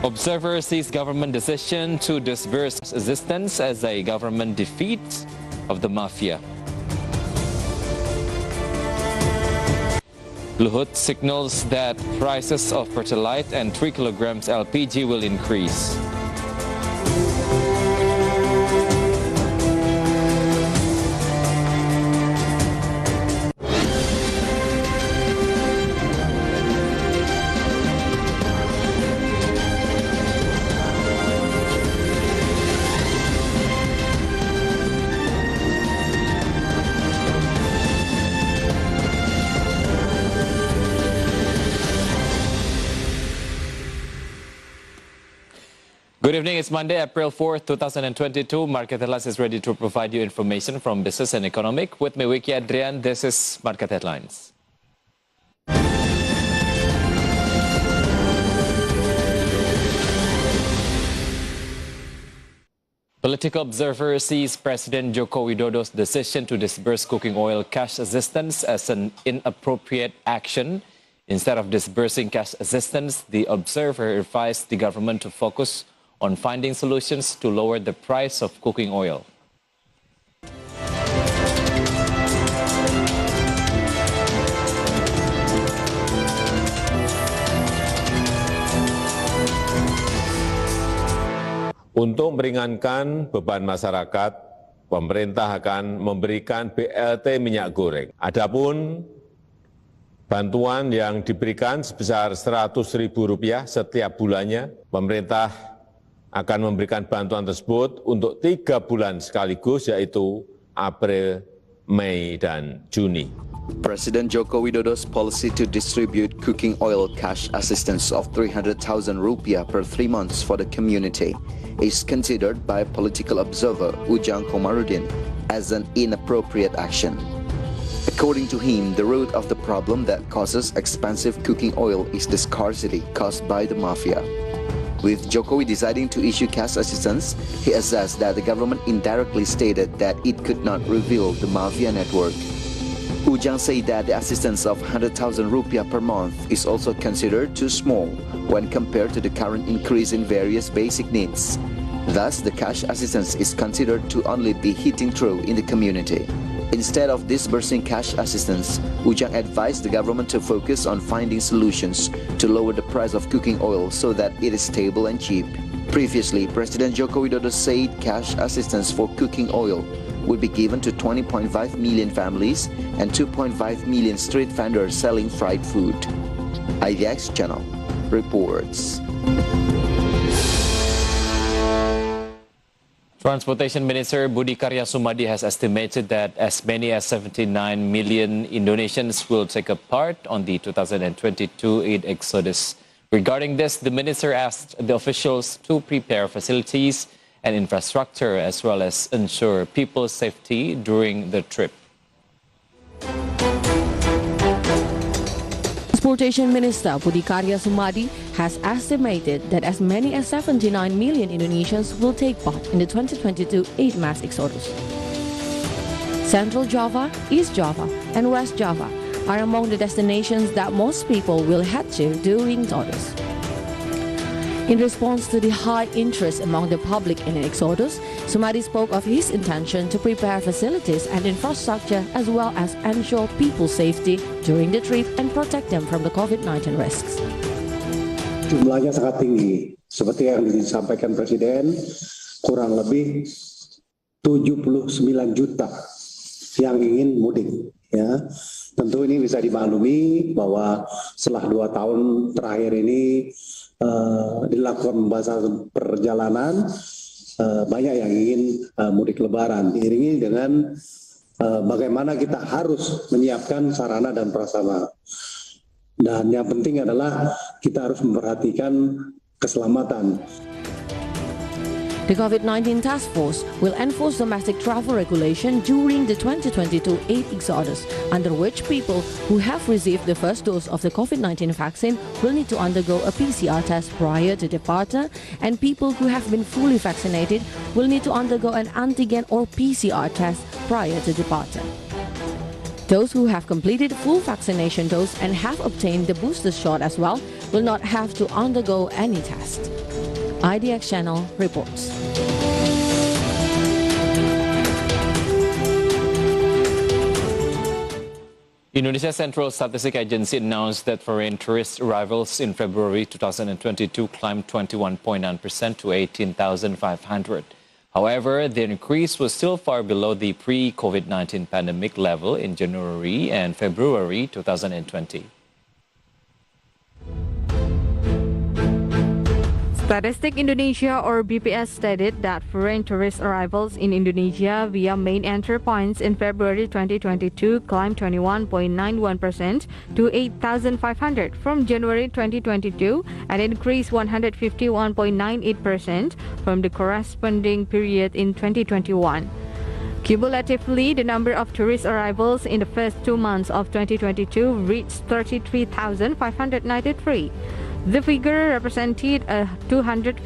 Observer sees government decision to disburse assistance as a government defeat of the mafia. Luhut signals that prices of Pertalite and 3 kilograms LPG will increase. Good evening, it's Monday, April 4th, 2022. Market Headlines is ready to provide you information from business and economic. With me, Wicky Adrian, this is Market Headlines. Political observer sees President Joko Widodo's decision to disburse cooking oil cash assistance as an inappropriate action. Instead of disbursing cash assistance, the observer advised the government to focus on finding solutions to lower the price of cooking oil. Untuk meringankan beban masyarakat, pemerintah akan memberikan BLT minyak goreng. Adapun bantuan yang diberikan sebesar Rp100.000 setiap bulannya, pemerintah akan memberikan bantuan tersebut untuk 3 bulan sekaligus, yaitu April, Mei, dan Juni. President Joko Widodo's policy to distribute cooking oil cash assistance of Rp300,000 per 3 months for the community is considered by political observer Ujang Komarudin as an inappropriate action. According to him, the root of the problem that causes expensive cooking oil is the scarcity caused by the mafia. With Jokowi deciding to issue cash assistance, he assessed that the government indirectly stated that it could not reveal the mafia network. Ujang said that the assistance of Rp100,000 per month is also considered too small when compared to the current increase in various basic needs. Thus, the cash assistance is considered to only be hitting through in the community. Instead of disbursing cash assistance, Ujang advised the government to focus on finding solutions to lower the price of cooking oil so that it is stable and cheap. Previously, President Joko Widodo said cash assistance for cooking oil would be given to 20.5 million families and 2.5 million street vendors selling fried food. IDX Channel reports. Transportation Minister Budi Karya Sumadi has estimated that as many as 79 million Indonesians will take a part on the 2022 Eid Exodus. Regarding this, the minister asked the officials to prepare facilities and infrastructure as well as ensure people's safety during the trip. Transportation Minister Budi Karya Sumadi has estimated that as many as 79 million Indonesians will take part in the 2022 Eid mass exodus. Central Java, East Java, and West Java are among the destinations that most people will head to during exodus. In response to the high interest among the public in an exodus, Sumadi spoke of his intention to prepare facilities and infrastructure as well as ensure people's safety during the trip and protect them from the COVID-19 risks. Jumlahnya sangat tinggi, seperti yang disampaikan Presiden, kurang lebih 79 juta yang ingin mudik. Ya, tentu ini bisa dimaklumi bahwa setelah 2 tahun terakhir ini dilakukan pembatasan perjalanan, banyak yang ingin mudik lebaran, diiringi dengan bagaimana kita harus menyiapkan sarana dan prasarana. Dan yang penting adalah kita harus memperhatikan keselamatan. The COVID-19 task force will enforce domestic travel regulation during the 2022 Eid Exodus, under which people who have received the first dose of the COVID-19 vaccine will need to undergo a PCR test prior to departure, and people who have been fully vaccinated will need to undergo an antigen or PCR test prior to departure. Those who have completed full vaccination dose and have obtained the booster shot as well will not have to undergo any test. IDX Channel reports. Indonesia Central Statistic Agency announced that foreign tourist arrivals in February 2022 climbed 21.9% to 18,500. However, the increase was still far below the pre-COVID-19 pandemic level in January and February 2020. Statistik Indonesia or BPS stated that foreign tourist arrivals in Indonesia via main entry points in February 2022 climbed 21.91% to 8,500 from January 2022 and increased 151.98% from the corresponding period in 2021. Cumulatively, the number of tourist arrivals in the first 2 months of 2022 reached 33,593. The figure represented a 259%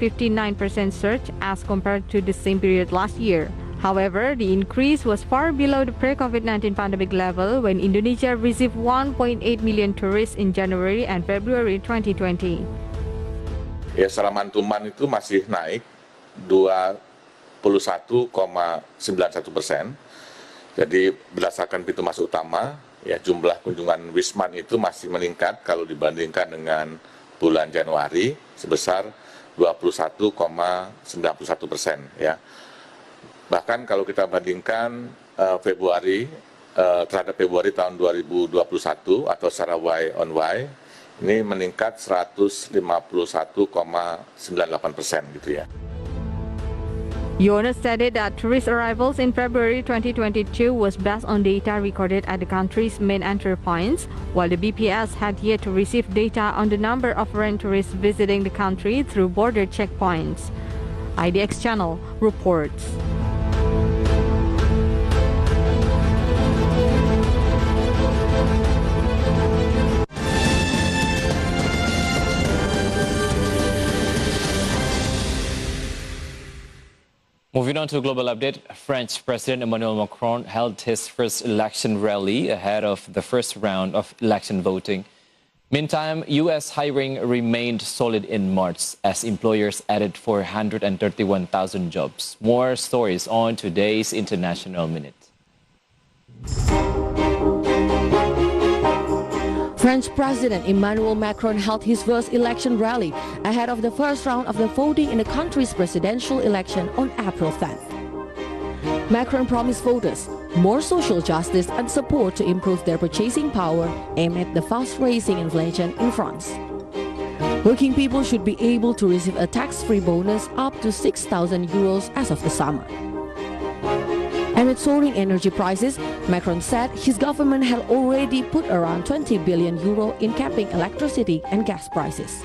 surge as compared to the same period last year. However, the increase was far below the pre-COVID-19 pandemic level when Indonesia received 1.8 million tourists in January and February 2020. Ya, secara mantuman itu masih naik 21,91%. Jadi berdasarkan pintu masuk utama, ya jumlah kunjungan Wisman itu masih meningkat kalau dibandingkan dengan bulan Januari sebesar 21,91%, ya. Bahkan kalau kita bandingkan Februari terhadap Februari tahun 2021 atau secara Y on Y ini meningkat 151,98% gitu ya. Yonas stated that tourist arrivals in February 2022 was based on data recorded at the country's main entry points, while the BPS had yet to receive data on the number of foreign tourists visiting the country through border checkpoints. IDX Channel reports. Moving on to a global update, French President Emmanuel Macron held his first election rally ahead of the first round of election voting. Meantime, U.S. hiring remained solid in March as employers added 431,000 jobs. More stories on today's International Minute. French President Emmanuel Macron held his first election rally ahead of the first round of the voting in the country's presidential election on April 10th. Macron promised voters more social justice and support to improve their purchasing power amid the fast-rising inflation in France. Working people should be able to receive a tax-free bonus up to 6,000 euros as of the summer. Amid soaring energy prices, Macron said his government had already put around 20 billion euro in capping electricity and gas prices.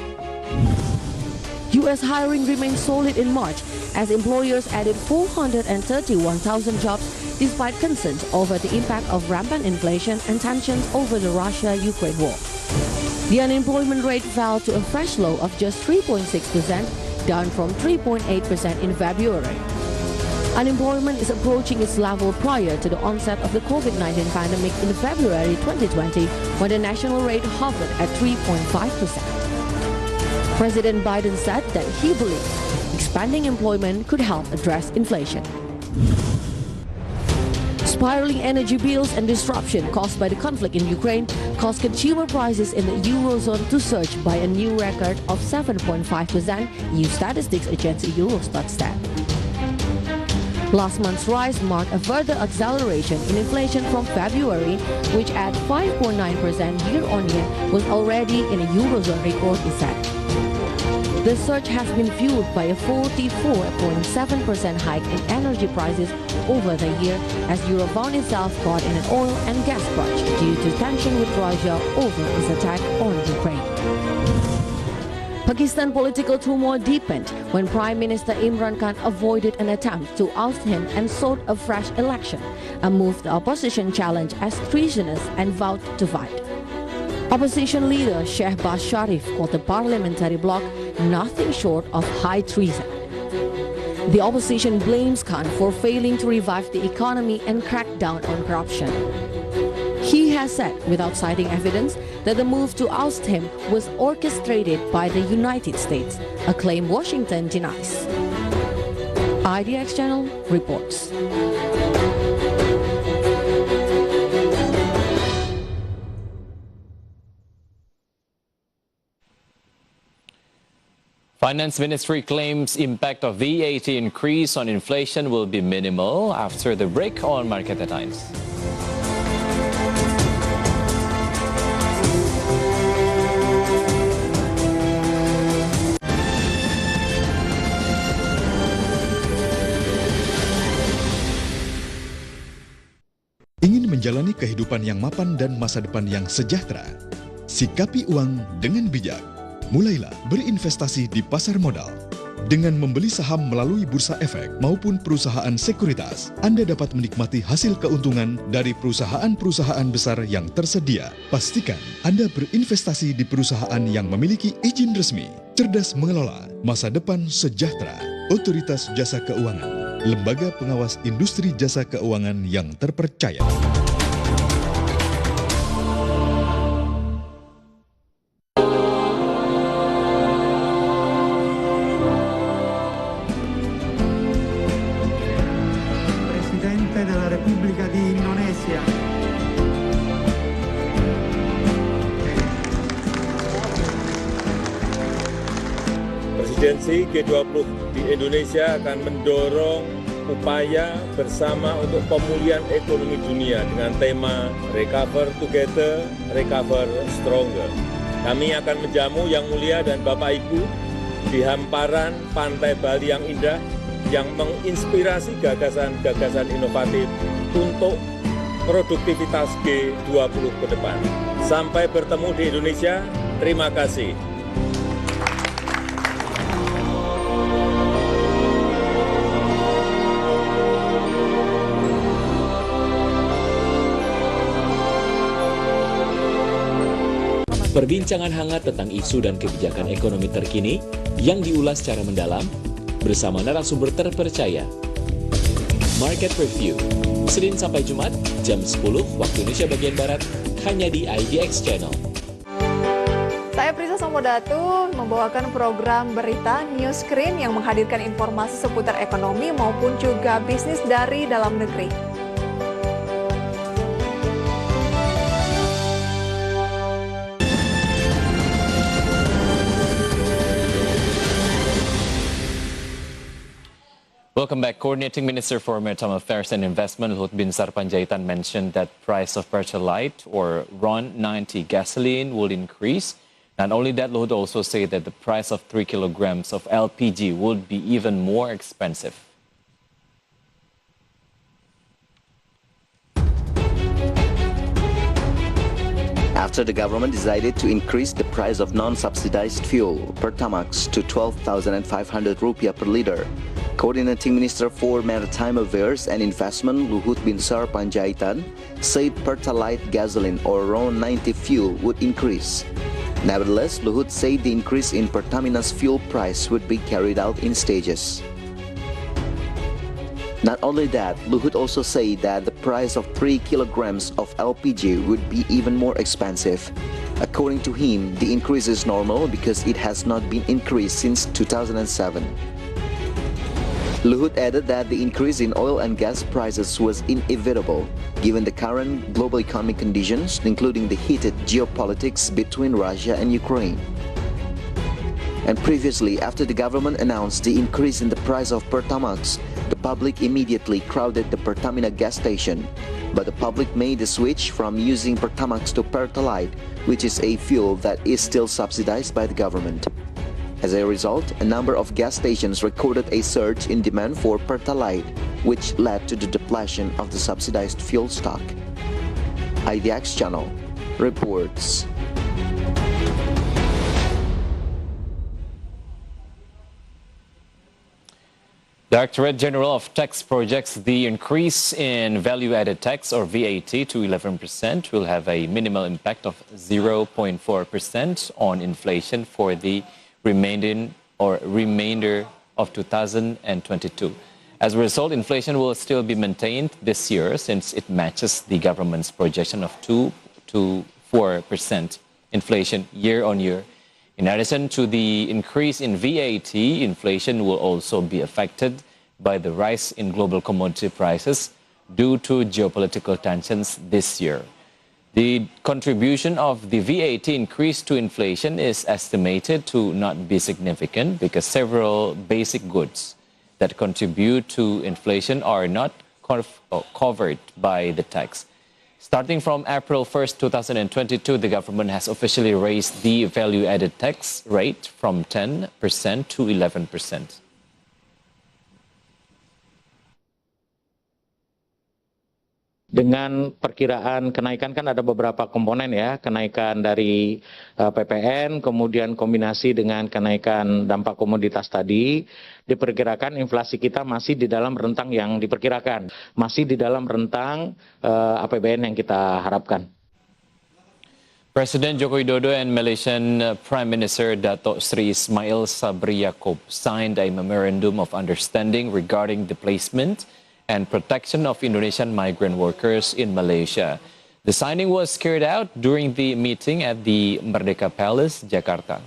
U.S. hiring remained solid in March as employers added 431,000 jobs despite concerns over the impact of rampant inflation and tensions over the Russia-Ukraine war. The unemployment rate fell to a fresh low of just 3.6%, down from 3.8% in February. Unemployment is approaching its level prior to the onset of the COVID-19 pandemic in February 2020, when the national rate hovered at 3.5%. President Biden said that he believes expanding employment could help address inflation. Spiraling energy bills and disruption caused by the conflict in Ukraine caused consumer prices in the Eurozone to surge by a new record of 7.5%, EU statistics agency Eurostat said. Last month's rise marked a further acceleration in inflation from February, which at 5.9% year-on-year was already in a Eurozone record, he said. The surge has been fueled by a 44.7% hike in energy prices over the year as Europe found itself caught in an oil and gas crunch due to tension with Russia over its attack on Ukraine. Pakistan political turmoil deepened when Prime Minister Imran Khan avoided an attempt to oust him and sought a fresh election, a move the opposition challenged as treasonous and vowed to fight. Opposition leader Shehbaz Sharif called the parliamentary bloc nothing short of high treason. The opposition blames Khan for failing to revive the economy and crack down on corruption. He has said, without citing evidence, that the move to oust him was orchestrated by the United States, a claim Washington denies. IDX Channel reports. Finance Ministry claims impact of VAT increase on inflation will be minimal after the break on market headlines. Ingin menjalani kehidupan yang mapan dan masa depan yang sejahtera? Sikapi uang dengan bijak. Mulailah berinvestasi di pasar modal. Dengan membeli saham melalui Bursa Efek maupun perusahaan sekuritas, Anda dapat menikmati hasil keuntungan dari perusahaan-perusahaan besar yang tersedia. Pastikan Anda berinvestasi di perusahaan yang memiliki izin resmi. Cerdas mengelola, masa depan sejahtera. Otoritas Jasa Keuangan, lembaga pengawas industri jasa keuangan yang terpercaya. della Repubblica di Indonesia. Presidensi G20 di Indonesia akan mendorong upaya bersama untuk pemulihan ekonomi dunia dengan tema Recover Together, Recover Stronger. Kami akan menjamu Yang Mulia dan Bapak Ibu di hamparan pantai Bali yang indah, yang menginspirasi gagasan-gagasan inovatif untuk produktivitas G20 ke depan. Sampai bertemu di Indonesia, terima kasih. Perbincangan hangat tentang isu dan kebijakan ekonomi terkini yang diulas secara mendalam bersama narasumber terpercaya. Market Review, Senin sampai Jumat, jam 10 waktu Indonesia bagian Barat, hanya di IDX Channel. Saya Prisa Samodatu membawakan program berita News Screen yang menghadirkan informasi seputar ekonomi maupun juga bisnis dari dalam negeri. Welcome back. Coordinating Minister for Maritime Affairs and Investment, Luhut Binsar Panjaitan, mentioned that price of Pertalite or RON 90 gasoline will increase. Not only that, Luhut also said that the price of 3 kilograms of LPG would be even more expensive. After the government decided to increase the price of non-subsidized fuel, Pertamax, to 12,500 rupiah per liter, Coordinating Minister for Maritime Affairs and Investment Luhut Binsar Panjaitan said Pertalite gasoline or RON 90 fuel would increase. Nevertheless, Luhut said the increase in Pertamina's fuel price would be carried out in stages. Not only that, Luhut also said that the price of 3 kilograms of LPG would be even more expensive. According to him, the increase is normal because it has not been increased since 2007. Luhut added that the increase in oil and gas prices was inevitable, given the current global economic conditions, including the heated geopolitics between Russia and Ukraine. And previously, after the government announced the increase in the price of Pertamax, the public immediately crowded the Pertamina gas station. But the public made the switch from using Pertamax to Pertalite, which is a fuel that is still subsidized by the government. As a result, a number of gas stations recorded a surge in demand for Pertalite, which led to the depletion of the subsidized fuel stock. IDX Channel reports. Directorate General of Tax projects the increase in value-added tax or VAT to 11% will have a minimal impact of 0.4% on inflation for the remainder of 2022. As a result, inflation will still be maintained this year since it matches the government's projection of to 4% inflation year on year. In addition to the increase in VAT, inflation will also be affected by the rise in global commodity prices due to geopolitical tensions this year. The contribution of the VAT increase to inflation is estimated to not be significant because several basic goods that contribute to inflation are not covered by the tax. Starting from April 1st, 2022, the government has officially raised the value-added tax rate from 10% to 11%. Dengan perkiraan kenaikan kan ada beberapa komponen ya, kenaikan dari PPN, kemudian kombinasi dengan kenaikan dampak komoditas tadi, diperkirakan inflasi kita masih di dalam rentang yang diperkirakan, masih di dalam rentang APBN yang kita harapkan. President Joko Widodo and Malaysian Prime Minister Datuk Seri Ismail Sabri Yaakob signed a memorandum of understanding regarding the placement and protection of Indonesian migrant workers in Malaysia. The signing was carried out during the meeting at the Merdeka Palace, Jakarta.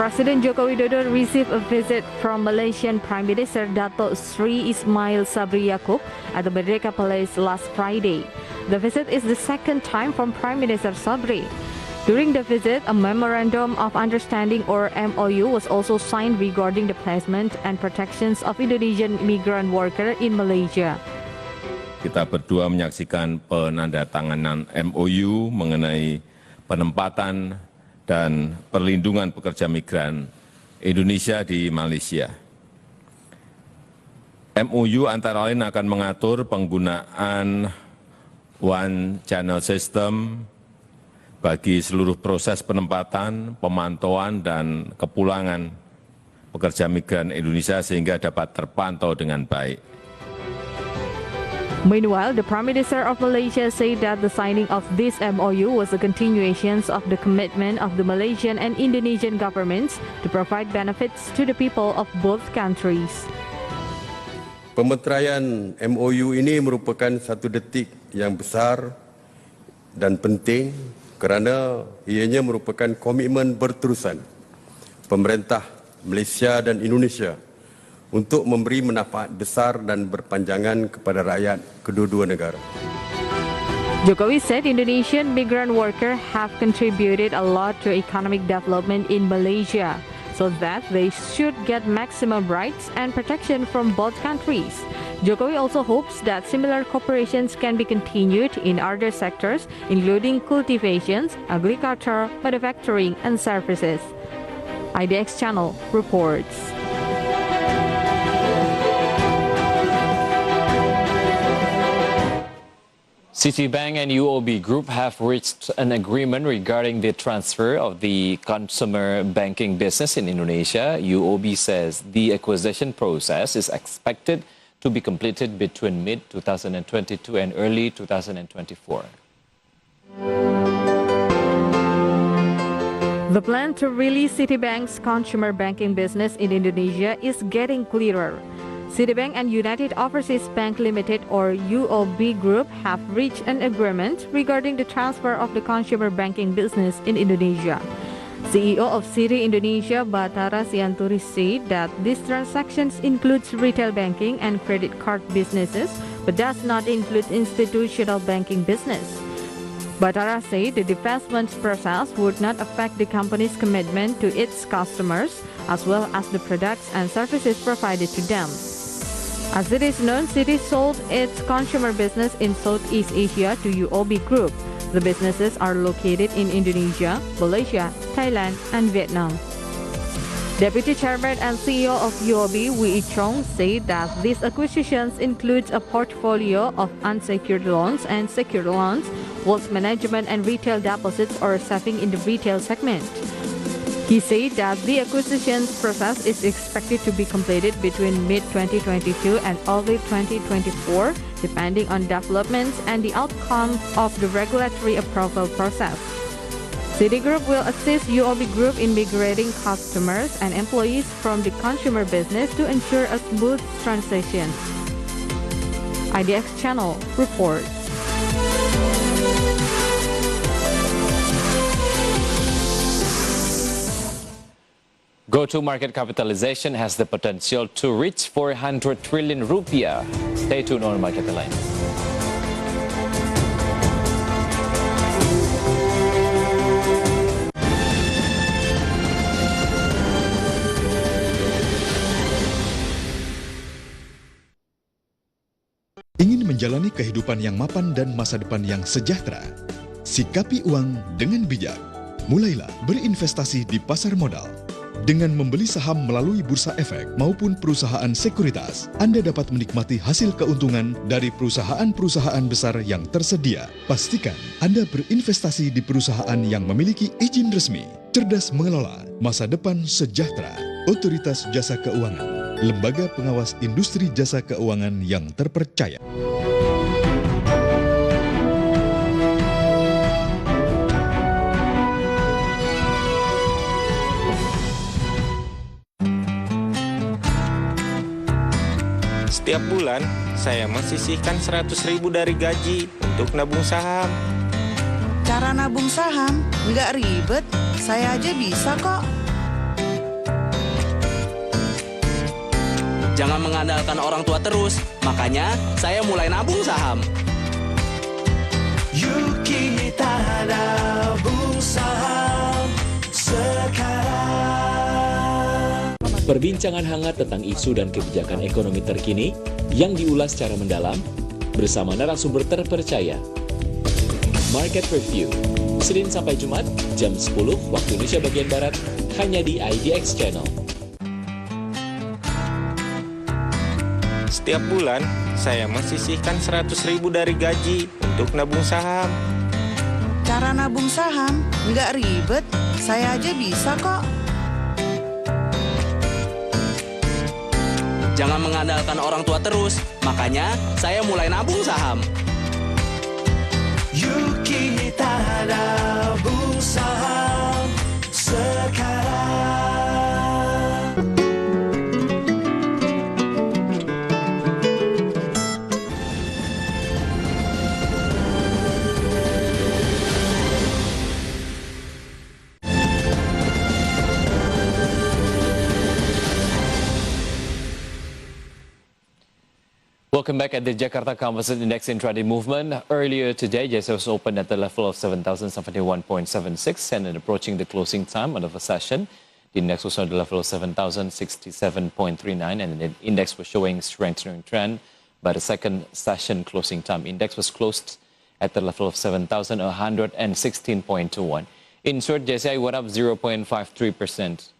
President Joko Widodo received a visit from Malaysian Prime Minister Datuk Seri Ismail Sabri Yaakob at the Merdeka Palace last Friday. The visit is the second time from Prime Minister Sabri. During the visit, a Memorandum of Understanding or MOU was also signed regarding the placement and protections of Indonesian migrant worker in Malaysia. Kita berdua menyaksikan penandatanganan MOU mengenai penempatan dan perlindungan pekerja migran Indonesia di Malaysia. MOU antara lain akan mengatur penggunaan One Channel System bagi seluruh proses penempatan, pemantauan, dan kepulangan pekerja migran Indonesia sehingga dapat terpantau dengan baik. Meanwhile, the Prime Minister of Malaysia said that the signing of this MOU was a continuation of the commitment of the Malaysian and Indonesian governments to provide benefits to the people of both countries. Pemeteraian MOU ini merupakan satu detik yang besar dan penting kerana ianya merupakan komitmen berterusan pemerintah Malaysia dan Indonesia untuk memberi manfaat besar dan berpanjangan kepada rakyat kedua-dua negara. Jokowi said Indonesian migrant workers have contributed a lot to economic development in Malaysia, so that they should get maximum rights and protection from both countries. Jokowi also hopes that similar cooperations can be continued in other sectors, including cultivations, agriculture, manufacturing, and services. IDX Channel reports. Citibank and UOB Group have reached an agreement regarding the transfer of the consumer banking business in Indonesia. UOB says the acquisition process is expected to be completed between mid-2022 and early 2024. The plan to release Citibank's consumer banking business in Indonesia is getting clearer. Citibank and United Overseas Bank Limited or UOB Group have reached an agreement regarding the transfer of the consumer banking business in Indonesia. CEO of Citi Indonesia, Bathara Sianturi, said that these transactions includes retail banking and credit card businesses, but does not include institutional banking business. Bathara said the divestment process would not affect the company's commitment to its customers, as well as the products and services provided to them. As it is known, Citi sold its consumer business in Southeast Asia to UOB Group. The businesses are located in Indonesia, Malaysia, Thailand, and Vietnam. Deputy Chairman and CEO of UOB, Wicky Adrian, said that these acquisitions includes a portfolio of unsecured loans and secured loans, wealth management and retail deposits or saving in the retail segment. He said that the acquisitions process is expected to be completed between mid-2022 and early 2024, depending on developments and the outcome of the regulatory approval process. Citigroup will assist UOB Group in migrating customers and employees from the consumer business to ensure a smooth transition. IDX Channel reports. Go-to market capitalization has the potential to reach 400 trillion rupiah. Stay tuned on Market Line. Ingin menjalani kehidupan yang mapan dan masa depan yang sejahtera? Sikapi uang dengan bijak. Mulailah berinvestasi di pasar modal. Dengan membeli saham melalui Bursa Efek maupun perusahaan sekuritas, Anda dapat menikmati hasil keuntungan dari perusahaan-perusahaan besar yang tersedia. Pastikan Anda berinvestasi di perusahaan yang memiliki izin resmi, cerdas mengelola, masa depan sejahtera. Otoritas Jasa Keuangan, lembaga pengawas industri jasa keuangan yang terpercaya. Setiap bulan, saya mensisihkan 100.000 dari gaji untuk nabung saham. Cara nabung saham nggak ribet, saya aja bisa kok. Jangan mengandalkan orang tua terus, makanya saya mulai nabung saham. Yuk kita nabung saham sekarang. Perbincangan hangat tentang isu dan kebijakan ekonomi terkini yang diulas secara mendalam bersama narasumber terpercaya. Market Review, Senin sampai Jumat, jam 10 waktu Indonesia bagian Barat, hanya di IDX Channel. Setiap bulan, saya mensisihkan 100.000 dari gaji untuk nabung saham. Cara nabung saham nggak ribet, saya aja bisa kok. Jangan mengandalkan orang tua terus, makanya saya mulai nabung saham. Yuk kita nabung saham sekarang. Welcome back at the Jakarta Composite Index Intraday Movement. Earlier today, JSE was opened at the level of 7,071.76 and approaching the closing time of the session. The index was at the level of 7,067.39 and the index was showing strengthening trend. By the second session closing time, index was closed at the level of 7,116.21. In short, JSE went up 0.53%.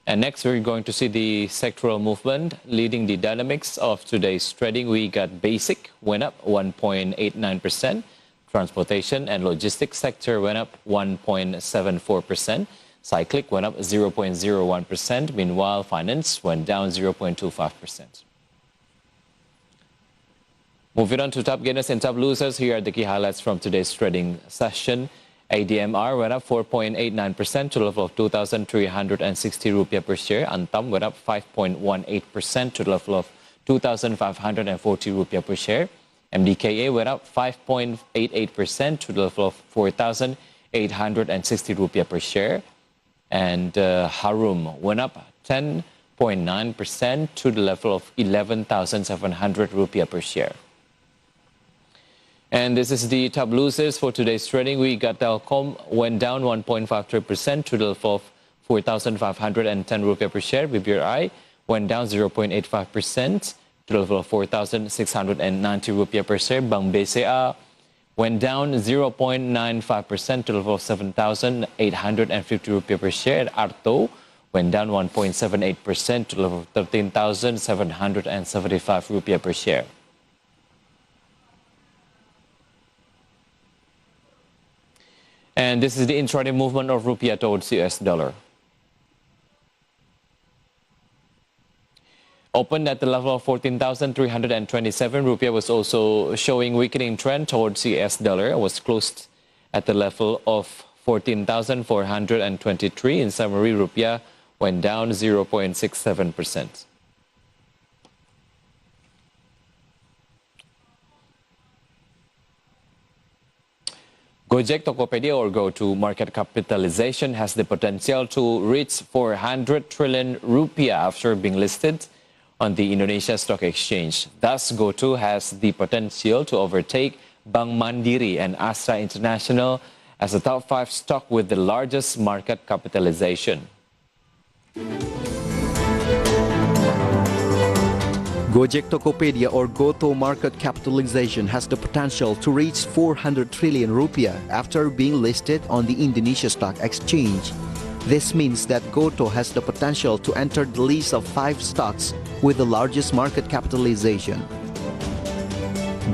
And next, we're going to see the sectoral movement leading the dynamics of today's trading. We got basic went up 1.89%. Transportation and logistics sector went up 1.74%. Cyclic went up 0.01%. Meanwhile, finance went down 0.25%. Moving on to top gainers and top losers, here are the key highlights from today's trading session. ADMR went up 4.89% to the level of 2,360 rupiah per share. Antam went up 5.18% to the level of 2,540 rupiah per share. MDKA went up 5.88% to the level of 4,860 rupiah per share. And Harum went up 10.9% to the level of 11,700 rupiah per share. And this is the top losers for today's trading. We got Telkom went down 1.53% to the level of 4,510 rupiah per share. BBRI went down 0.85% to the level of 4,690 rupiah per share. Bank BCA went down 0.95% to the level of 7,850 rupiah per share. And Arto went down 1.78% to the level of 13,775 rupiah per share. And this is the intraday movement of rupiah towards US dollar. Opened at the level of 14,327, rupiah was also showing weakening trend towards US dollar. It was closed at the level of 14,423. In summary, rupiah went down 0.67%. Gojek, Tokopedia or GoTo market capitalization has the potential to reach 400 trillion rupiah after being listed on the Indonesia Stock Exchange. Thus, GoTo has the potential to overtake Bank Mandiri and Astra International as the top 5 stock with the largest market capitalization. Gojek Tokopedia or GoTo market capitalization has the potential to reach 400 trillion rupiah after being listed on the Indonesia Stock Exchange. This means that GoTo has the potential to enter the list of 5 stocks with the largest market capitalization.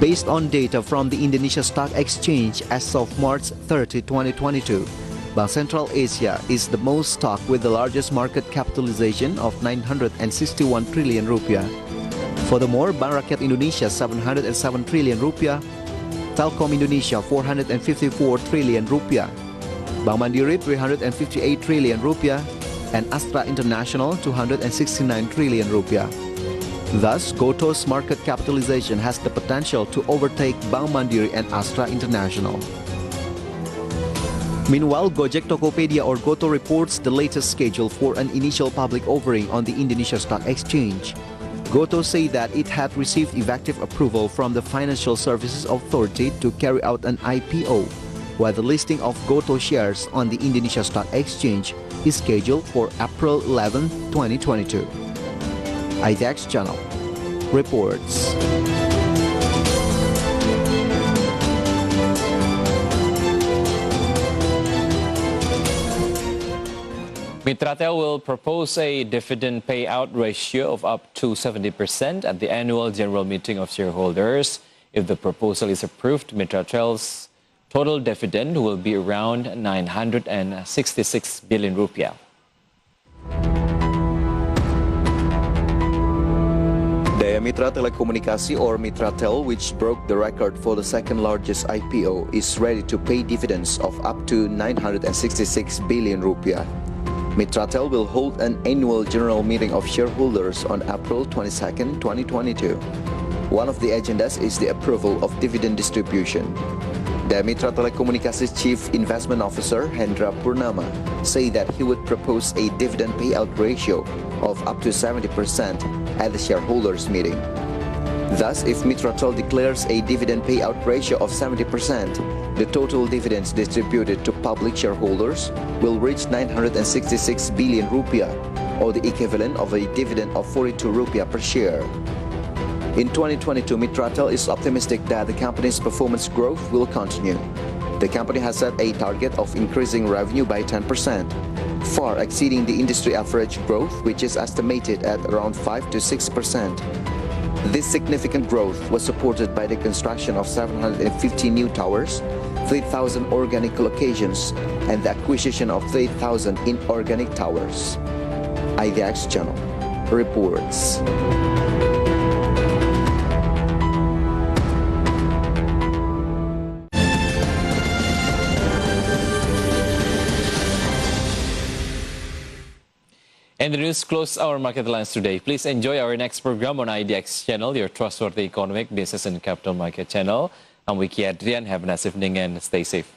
Based on data from the Indonesia Stock Exchange as of March 30, 2022, Bank Central Asia is the most stock with the largest market capitalization of 961 trillion rupiah. Furthermore, Bank Rakyat Indonesia 707 trillion rupiah, Telkom Indonesia 454 trillion rupiah, Bank Mandiri 358 trillion rupiah, and Astra International 269 trillion rupiah. Thus, GoTo's market capitalization has the potential to overtake Bank Mandiri and Astra International. Meanwhile, Gojek Tokopedia or GoTo reports the latest schedule for an initial public offering on the Indonesia Stock Exchange. GoTo said that it had received effective approval from the Financial Services Authority to carry out an IPO, while the listing of GoTo shares on the Indonesia Stock Exchange is scheduled for April 11, 2022. IDX Channel reports. Mitratel will propose a dividend payout ratio of up to 70% at the annual general meeting of shareholders. If the proposal is approved, Mitratel's total dividend will be around 966 billion rupiah. Mitra Telekomunikasi or Mitratel, which broke the record for the second largest IPO, is ready to pay dividends of up to 966 billion rupiah. Mitratel will hold an annual general meeting of shareholders on April 22, 2022. One of the agendas is the approval of dividend distribution. The Mitra Telekomunikasi's Chief Investment Officer, Hendra Purnama, said that he would propose a dividend payout ratio of up to 70% at the shareholders' meeting. Thus, if Mitratel declares a dividend payout ratio of 70%, the total dividends distributed to public shareholders will reach 966 billion rupiah, or the equivalent of a dividend of 42 rupiah per share. In 2022, Mitratel is optimistic that the company's performance growth will continue. The company has set a target of increasing revenue by 10%, far exceeding the industry average growth, which is estimated at around 5 to 6%. This significant growth was supported by the construction of 750 new towers, 3,000 organic locations, and the acquisition of 3,000 inorganic towers. IDX Channel reports. And the news close our market lines today. Please enjoy our next program on IDX Channel, Your Trustworthy Economic, Business and Capital Market Channel. I'm Wicky Adrian. Have a nice evening and stay safe.